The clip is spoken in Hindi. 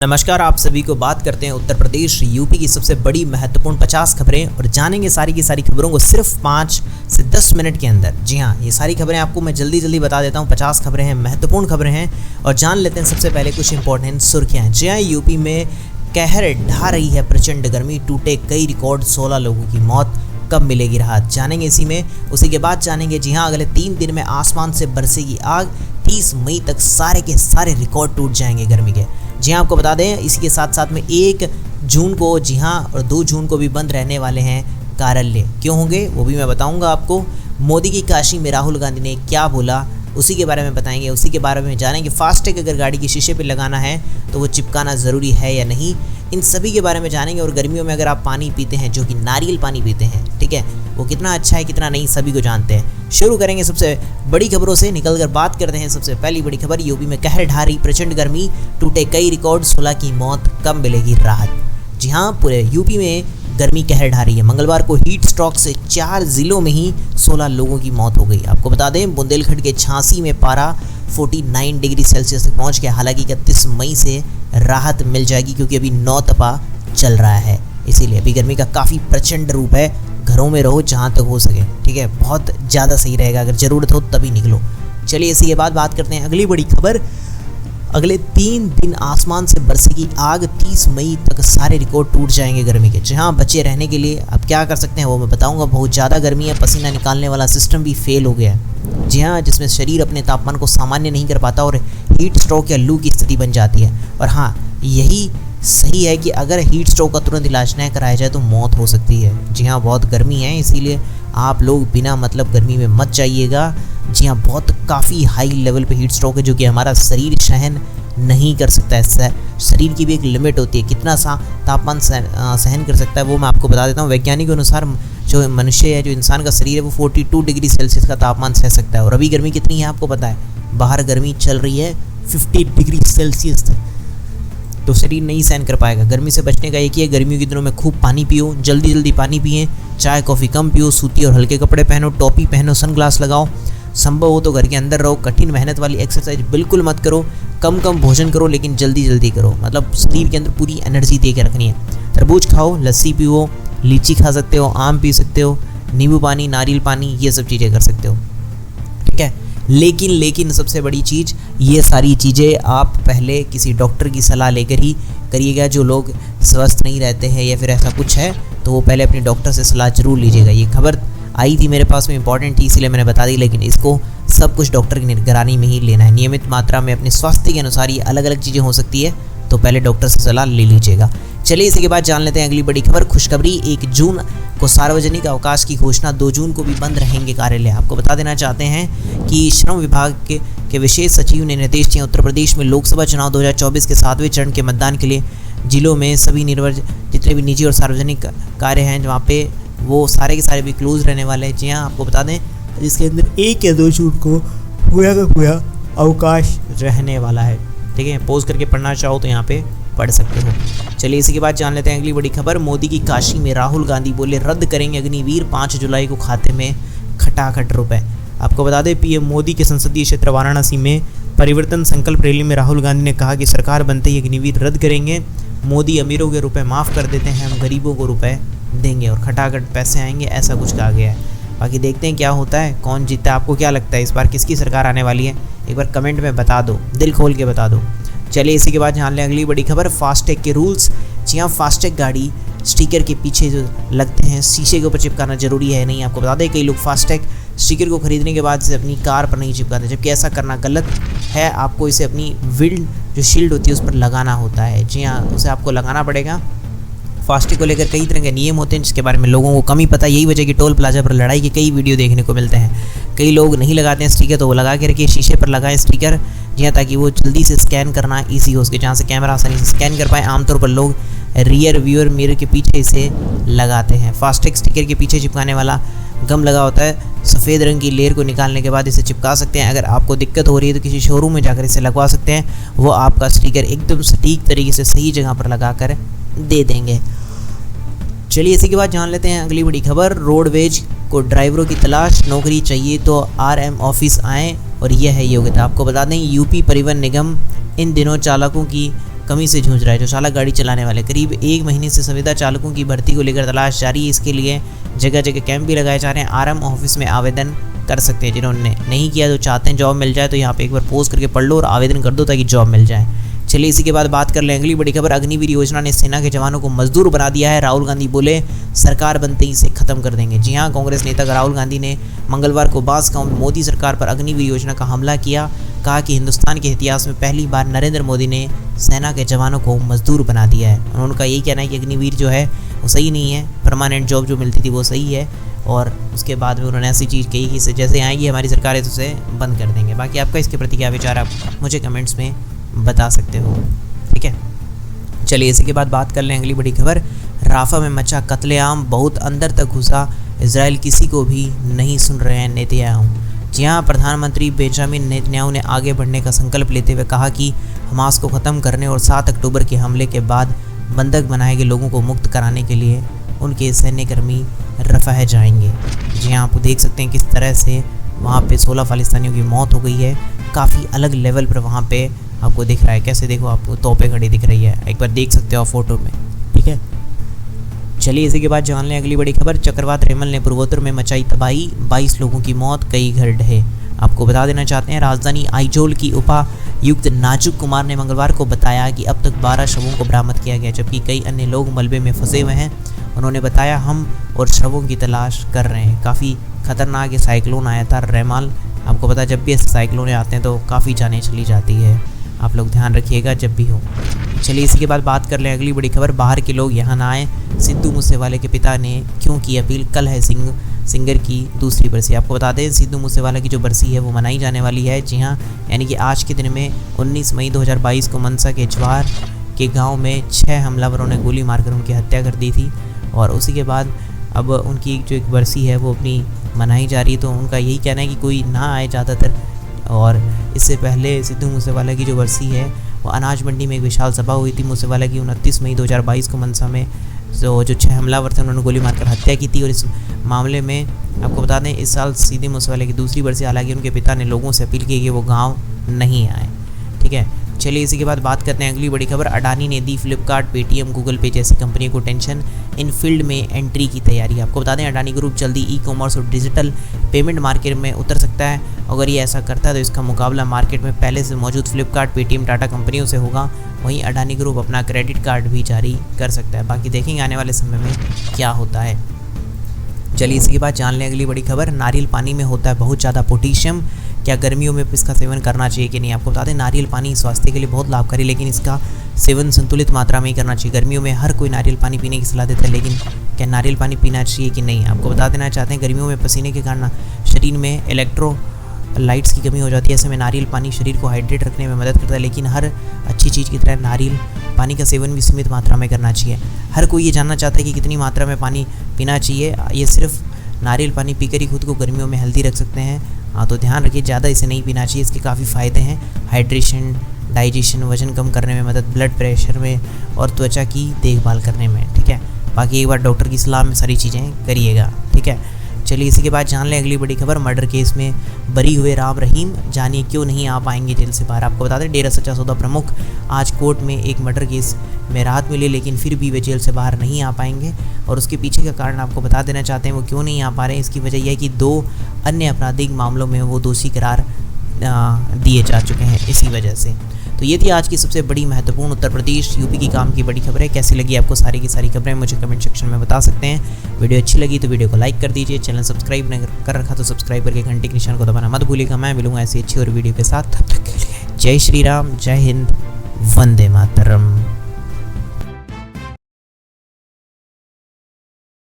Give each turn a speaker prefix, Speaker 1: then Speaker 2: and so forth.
Speaker 1: नमस्कार, आप सभी को बात करते हैं उत्तर प्रदेश यूपी की सबसे बड़ी महत्वपूर्ण 50 खबरें और जानेंगे सारी की सारी खबरों को सिर्फ 5 से 10 मिनट के अंदर। जी हाँ, ये सारी खबरें आपको मैं जल्दी बता देता हूँ। 50 खबरें हैं, महत्वपूर्ण खबरें हैं और जान लेते हैं सबसे पहले कुछ इंपॉर्टेंट सुर्खियाँ। जी हाँ, यूपी में कहर ढा रही है प्रचंड गर्मी, टूटे कई रिकॉर्ड, 16 लोगों की मौत, कब मिलेगी राहत, जानेंगे इसी में। उसी के बाद जानेंगे जी हाँ, अगले 3 दिन में आसमान से बरसेगी आग, 30 मई तक सारे के सारे रिकॉर्ड टूट जाएंगे गर्मी के। जी हाँ, आपको बता दें इसी के साथ साथ में 1 जून को जी हाँ और 2 जून को भी बंद रहने वाले हैं कार्यालय। क्यों होंगे वो भी मैं बताऊंगा आपको। मोदी की काशी में राहुल गांधी ने क्या बोला उसी के बारे में बताएंगे। उसी के बारे में जानेंगे फास्टैग अगर गाड़ी के शीशे पे लगाना है तो वो चिपकाना ज़रूरी है या नहीं, इन सभी के बारे में जानेंगे। और गर्मियों में अगर आप पानी पीते हैं, जो कि नारियल पानी पीते हैं, ठीक है, वो कितना अच्छा है कितना नहीं सभी को जानते हैं। शुरू करेंगे सबसे बड़ी खबरों से, निकलकर बात करते हैं सबसे पहली बड़ी खबर। यूपी में कहर ढा रही प्रचंड गर्मी, टूटे कई रिकॉर्ड, 16 की मौत, कब मिलेगी राहत। जी हाँ, पूरे यूपी में गर्मी कहर ढा रही है। मंगलवार को हीट स्ट्रोक से 4 जिलों में ही 16 लोगों की मौत हो गई। आपको बता दें बुंदेलखंड के झांसी में पारा 49 डिग्री सेल्सियस तक पहुंच गया। हालांकि 31 मई से राहत मिल जाएगी क्योंकि अभी 9 तपा चल रहा है, इसीलिए अभी गर्मी का काफ़ी प्रचंड रूप है। घरों में रहो जहाँ तक हो सके, ठीक है, बहुत ज़्यादा सही रहेगा। अगर ज़रूरत हो तभी निकलो। चलिए इसी के बाद बात करते हैं अगली बड़ी खबर। अगले 3 दिन आसमान से बरसेगी आग, 30 मई तक सारे रिकॉर्ड टूट जाएंगे गर्मी के। जहाँ बचे रहने के लिए अब क्या कर सकते हैं वो मैं बताऊंगा। बहुत ज़्यादा गर्मी है, पसीना निकालने वाला सिस्टम भी फेल हो गया है। जी हाँ, जिसमें शरीर अपने तापमान को सामान्य नहीं कर पाता और हीट स्ट्रोक या लू की स्थिति बन जाती है। और हाँ, यही सही है कि अगर हीट स्ट्रोक का तुरंत इलाज न कराया जाए तो मौत हो सकती है। जी हाँ, बहुत गर्मी है, इसीलिए आप लोग बिना मतलब गर्मी में मत जाइएगा। जी हाँ, बहुत काफ़ी हाई लेवल पे हीट स्ट्रोक है जो कि हमारा शरीर सहन नहीं कर सकता है। शरीर की भी एक लिमिट होती है, कितना सा तापमान सहन कर सकता है वो मैं आपको बता देता हूँ। वैज्ञानिकों के अनुसार जो मनुष्य है, जो इंसान का शरीर है, वो 42 डिग्री सेल्सियस का तापमान सह सकता है। और अभी गर्मी कितनी है आपको पता है, बाहर गर्मी चल रही है 50 डिग्री सेल्सियस तक, तो शरीर नहीं सहन कर पाएगा। गर्मी से बचने का एक ही है, गर्मियों के दिनों में खूब पानी पियो, जल्दी पानी पिए, चाय कॉफ़ी कम पियो, सूती और हल्के कपड़े पहनो, टोपी पहनो, सनग्लास लगाओ, संभव हो तो घर के अंदर रहो। कठिन मेहनत वाली एक्सरसाइज बिल्कुल मत करो, कम भोजन करो लेकिन जल्दी करो, मतलब शरीर के अंदर पूरी एनर्जी दे के रखनी है। तरबूज खाओ, लस्सी पियो, लीची खा सकते हो, आम पी सकते हो, नींबू पानी, नारियल पानी, ये सब चीज़ें कर सकते हो, ठीक है। लेकिन सबसे बड़ी चीज़, ये सारी चीज़ें आप पहले किसी डॉक्टर की सलाह लेकर ही करिएगा। जो लोग स्वस्थ नहीं रहते हैं या फिर ऐसा कुछ है तो वो पहले अपने डॉक्टर से सलाह जरूर लीजिएगा। ये खबर आई थी मेरे पास में, इंपॉर्टेंट थी इसलिए मैंने बता दी, लेकिन इसको सब कुछ डॉक्टर की निगरानी में ही लेना है। नियमित मात्रा में अपने स्वास्थ्य के अनुसार ये अलग अलग चीज़ें हो सकती है, तो पहले डॉक्टर से सलाह ले लीजिएगा। चलिए इसी के बाद जान लेते हैं अगली बड़ी खबर। खुशखबरी, 1 जून को सार्वजनिक अवकाश की घोषणा, 2 जून को भी बंद रहेंगे कार्यालय। आपको बता देना चाहते हैं कि श्रम विभाग के विशेष सचिव ने निर्देश दिए, उत्तर प्रदेश में लोकसभा चुनाव 2024 के 7वें चरण के मतदान के लिए जिलों में सभी जितने भी निजी और सार्वजनिक कार्य हैं वहाँ पे वो सारे के सारे भी क्लोज रहने वाले हैं। जी हाँ, आपको बता दें जिसके अंदर 1 या 2 जून को पूरा का पूरा अवकाश रहने वाला है, ठीक है। पोज करके पढ़ना चाहो तो यहाँ पे पढ़ सकते हो। चलिए इसी के बाद जान लेते हैं अगली बड़ी खबर। मोदी की काशी में राहुल गांधी बोले रद्द करेंगे अग्निवीर, 5 जुलाई को खाते में खटाखट रुपए। आपको बता दें पीएम मोदी के संसदीय क्षेत्र वाराणसी में परिवर्तन संकल्प रैली में राहुल गांधी ने कहा कि सरकार बनते ही अग्निवीर रद्द करेंगे। मोदी अमीरों के रुपए माफ़ कर देते हैं, हम गरीबों को रुपए देंगे और खटाखट पैसे आएंगे, ऐसा कुछ कहा गया है। बाकी देखते हैं क्या होता है, कौन जीतता है। आपको क्या लगता है इस बार किसकी सरकार आने वाली है, एक बार कमेंट में बता दो, दिल खोल के बता दो। चलिए इसी के बाद जान लें अगली बड़ी खबर। फास्टैग के रूल्स। जी हाँ, फास्टैग गाड़ी स्टिकर के पीछे जो लगते हैं शीशे के ऊपर चिपकाना जरूरी है नहीं। आपको बता दें कई लोग फास्टैग स्टिकर को खरीदने के बाद इसे अपनी कार पर नहीं चिपकाते, जबकि ऐसा करना गलत है। आपको इसे अपनी विंड जो शील्ड होती है उस पर लगाना होता है। जी हाँ, उसे आपको लगाना पड़ेगा। फास्टैग को लेकर कई तरह के नियम होते हैं जिसके बारे में लोगों को कम ही पता। यही वजह कि टोल प्लाजा पर लड़ाई के कई वीडियो देखने को मिलते हैं। कई लोग नहीं लगाते हैं स्टिकर, तो वो लगा के रखिए, शीशे पर लगाएं स्टिकर, जी हाँ, ताकि वो जल्दी से स्कैन करना ईजी हो सके, जहाँ से कैमरा आसानी से स्कैन कर पाए। आमतौर पर लोग रियर व्यूअर मिरर के पीछे इसे लगाते हैं। फास्टैग स्टिकर के पीछे चिपकाने वाला गम लगा होता है, सफ़ेद रंग की लेयर को निकालने के बाद इसे चिपका सकते हैं। अगर आपको दिक्कत हो रही है तो किसी शोरूम में जाकर इसे लगवा सकते हैं, वो आपका स्टिकर एकदम सटीक तरीके से सही जगह पर लगा कर दे देंगे। चलिए इसी के बाद जान लेते हैं अगली बड़ी खबर। रोडवेज को ड्राइवरों की तलाश, नौकरी चाहिए तो आरएम ऑफिस आएँ और यह है योग्यता। आपको बता दें यूपी परिवहन निगम इन दिनों चालकों की कमी से जूझ रहा है। जो चालक गाड़ी चलाने वाले करीब 1 महीने से संविदा चालकों की भर्ती को लेकर तलाश जारी है। इसके लिए जगह जगह कैंप भी लगाए जा रहे हैं। आरएम ऑफिस में आवेदन कर सकते हैं। जिन्होंने नहीं किया, जो चाहते हैं जॉब मिल जाए, तो यहाँ पे एक बार पोस्ट करके पढ़ लो और आवेदन कर दो ताकि जॉब मिल जाए। चलिए इसी के बाद बात कर लें अगली बड़ी खबर। अग्निवीर योजना ने सेना के जवानों को मजदूर बना दिया है। राहुल गांधी बोले सरकार बनते ही इसे खत्म कर देंगे। जी हां, कांग्रेस नेता राहुल गांधी ने मंगलवार को बांसगांव में मोदी सरकार पर अग्निवीर योजना का हमला किया। कहा कि हिंदुस्तान के इतिहास में पहली बार नरेंद्र मोदी ने सेना के जवानों को मजदूर बना दिया है। उनका यही कहना है कि अग्निवीर जो है वो सही नहीं है, परमानेंट जॉब जो मिलती थी वो सही है। और उसके बाद में उन्होंने ऐसी चीज़ कही कि इसे जैसे आएगी हमारी सरकार है तो उसे बंद कर देंगे। बाकी आपका इसके प्रति क्या विचार, आप मुझे कमेंट्स में बता सकते हो। ठीक है, चलिए इसी के बाद बात कर लें अगली बड़ी खबर। राफा में मचा कत्लेआम, बहुत अंदर तक घुसा इजराइल, किसी को भी नहीं सुन रहे हैं नेतन्याहू। जी हाँ, प्रधानमंत्री बेंजामिन नेतन्याहू ने आगे बढ़ने का संकल्प लेते हुए कहा कि हमास को ख़त्म करने और 7 अक्टूबर के हमले के बाद बंधक बनाए गए लोगों को मुक्त कराने के लिए उनके सैन्यकर्मी रफ़ह जाएंगे। जी हाँ, आप देख सकते हैं किस तरह से वहाँ पे 16 फ़लस्तीनियों की मौत हो गई है। काफ़ी अलग लेवल पर वहाँ पे आपको दिख रहा है। कैसे देखो, आपको तोपें खड़ी दिख रही है, एक बार देख सकते हो फोटो में। ठीक है, चलिए इसी के बाद जान लें अगली बड़ी खबर। चक्रवात रेमल ने पूर्वोत्तर में मचाई तबाही, 22 लोगों की मौत, कई घर ढहे। आपको बता देना चाहते हैं, राजधानी आइजोल की उपायुक्त नाजुक कुमार ने मंगलवार को बताया कि अब तक 12 शवों को बरामद किया गया, जबकि कई अन्य लोग मलबे में फंसे हुए हैं। उन्होंने बताया, हम और शवों की तलाश कर रहे हैं। काफ़ी खतरनाक साइक्लोन आया था रेमाल। आपको पता है जब भी ऐसे साइक्लोन आते हैं तो काफ़ी जानें चली जाती है। आप लोग ध्यान रखिएगा जब भी हो। चलिए इसी के बाद बात कर लें अगली बड़ी खबर। बाहर के लोग यहाँ ना आए, सिद्धू मूसेवाले के पिता ने क्यों की अपील। कल है सिंगर की दूसरी बरसी। आपको बता दें, सिद्धू मूसेवाला की जो बरसी है वो मनाई जाने वाली है। जी हाँ, यानी कि आज के दिन में 19 मई 2022 को मनसा के ज्वार के गाँव में 6 हमलावरों ने गोली मारकर उनकी हत्या कर दी थी। और उसी के बाद अब उनकी जो एक बरसी है वो अपनी मनाई जा रही है। तो उनका यही कहना है कि कोई ना आए ज़्यादातर। और इससे पहले सिद्धू मूसेवाला की जो बरसी है वो अनाज मंडी में एक विशाल सभा हुई थी। मूसेवाला की 29 मई 2022 को मनसा में जो 6 हमलावर थे उन्होंने गोली मारकर हत्या की थी। और इस मामले में आपको बता दें, इस साल सिद्धू मूसेवाला की दूसरी बरसी, हालांकि उनके पिता ने लोगों से अपील की कि वो गाँव नहीं आए। ठीक है, चलिए इसी के बाद बात करते हैं अगली बड़ी खबर। अडानी ने दी फ्लिपकार्ट, पेटीएम, गूगल पे जैसी कंपनियों को टेंशन, इन फील्ड में एंट्री की तैयारी। आपको बता दें, अडानी ग्रुप जल्दी ई-कॉमर्स और डिजिटल पेमेंट मार्केट में उतर सकता है। अगर ये ऐसा करता है तो इसका मुकाबला मार्केट में पहले से मौजूद फ्लिपकार्ट, पेटीएम, टाटा कंपनियों से होगा। वहीं अडानी ग्रुप अपना क्रेडिट कार्ड भी जारी कर सकता है। बाकी देखेंगे आने वाले समय में क्या होता है। चलिए इसके बाद जान लें अगली बड़ी खबर। नारियल पानी में होता है बहुत ज़्यादा पोटेशियम, क्या गर्मियों में इसका सेवन करना चाहिए कि नहीं। आपको बता दें, नारियल पानी स्वास्थ्य के लिए बहुत लाभकारी, लेकिन इसका सेवन संतुलित मात्रा में ही करना चाहिए। गर्मियों में हर कोई नारियल पानी पीने की सलाह देता है, लेकिन क्या नारियल पानी पीना चाहिए कि नहीं। आपको बता देना चाहते हैं, गर्मियों में पसीने के कारण शरीर में इलेक्ट्रोलाइट्स की कमी हो जाती है। ऐसे में नारियल पानी शरीर को हाइड्रेट रखने में मदद करता है, लेकिन हर अच्छी चीज़ की तरह नारियल पानी का सेवन भी सीमित मात्रा में करना चाहिए। हर कोई ये जानना चाहता है कि कितनी मात्रा में पानी पीना चाहिए। ये सिर्फ नारियल पानी पीकर ही खुद को गर्मियों में हेल्दी रख सकते हैं। हाँ, तो ध्यान रखिए, ज़्यादा इसे नहीं पीना चाहिए। इसके काफ़ी फ़ायदे हैं, हाइड्रेशन, डाइजेशन, वजन कम करने में मदद, ब्लड प्रेशर में और त्वचा की देखभाल करने में। ठीक है, बाकी एक बार डॉक्टर की सलाह में सारी चीज़ें करिएगा। ठीक है, चलिए इसी के बाद जान लें अगली बड़ी खबर। मर्डर केस में बरी हुए राम रहीम, जानिए क्यों नहीं आ पाएंगे जेल से बाहर। आपको बता दें, डेरा सच्चा सौदा प्रमुख आज कोर्ट में एक मर्डर केस में राहत मिली, लेकिन फिर भी वे जेल से बाहर नहीं आ पाएंगे। और उसके पीछे का कारण आपको बता देना चाहते हैं, वो क्यों नहीं आ पा रहे हैं। इसकी वजह यह है कि 2 अन्य आपराधिक मामलों में वो दोषी करार दिए जा चुके हैं, इसी वजह से। तो ये थी आज की सबसे बड़ी महत्वपूर्ण उत्तर प्रदेश यूपी की काम की बड़ी खबरें। कैसी लगी आपको सारी की सारी खबरें मुझे कमेंट सेक्शन में बता सकते हैं। वीडियो अच्छी लगी तो वीडियो को लाइक कर दीजिए। चैनल सब्सक्राइब नहीं कर रखा तो सब्सक्राइब करके घंटे के निशान को दबाना मत भूलिएगा। मैं मिलूंगा ऐसी अच्छी और वीडियो के साथ। तब तक के लिए जय श्री राम, जय हिंद, वंदे मातरम।